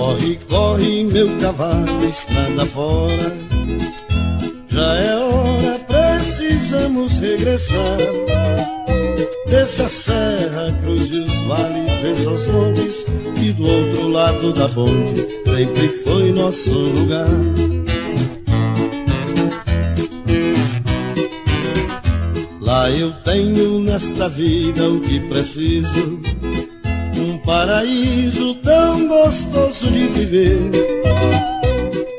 Corre, corre, meu cavalo, estrada fora. Já é hora, precisamos regressar. Desça a serra, cruze os vales, desça os montes, e do outro lado da ponte sempre foi nosso lugar. Lá eu tenho nesta vida o que preciso, um paraíso tão gostoso de viver,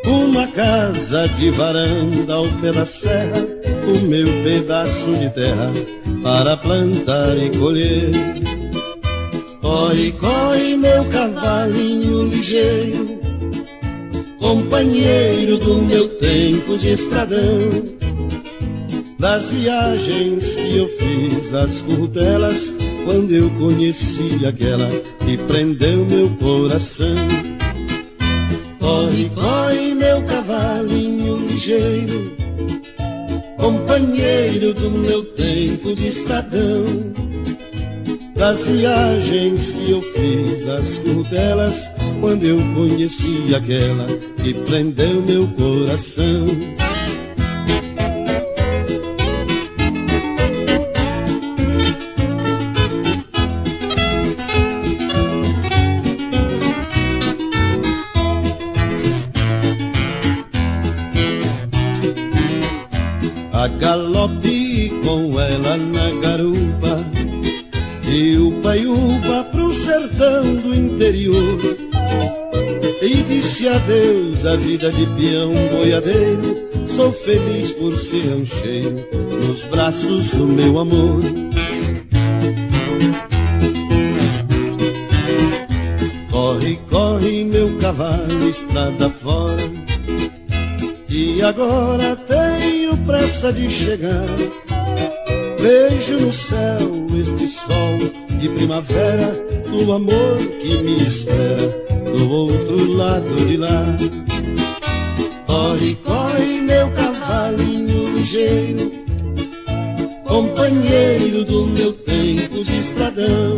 uma casa de varanda ao pé da serra, o meu pedaço de terra para plantar e colher. Corre, corre, meu cavalinho ligeiro, companheiro do meu tempo de estradão, das viagens que eu fiz às curtelas, quando eu conheci aquela que prendeu meu coração. Corre, corre, meu cavalinho ligeiro, companheiro do meu tempo de estradão, das viagens que eu fiz às curtelas, quando eu conheci aquela que prendeu meu coração. A galope com ela na garupa, e upa pro sertão do interior, e disse adeus à vida de peão boiadeiro. Sou feliz por ser rancheiro nos braços do meu amor. Corre, corre, meu cavalo, estrada fora, e agora tenho pressa de chegar. Vejo no céu este sol de primavera, do amor que me espera do outro lado de lá. Corre, corre, meu cavalinho ligeiro, companheiro do meu tempo de estradão,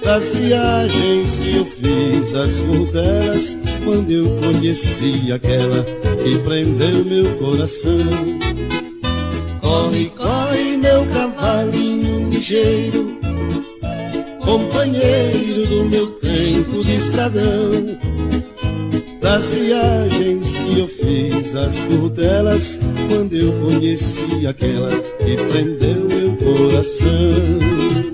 das viagens que eu fiz às curtelas, quando eu conheci aquela que prendeu meu coração. Corre, corre, meu cavalinho ligeiro, companheiro do meu tempo de estradão, das viagens que eu fiz às curtelas, quando eu conheci aquela que prendeu meu coração.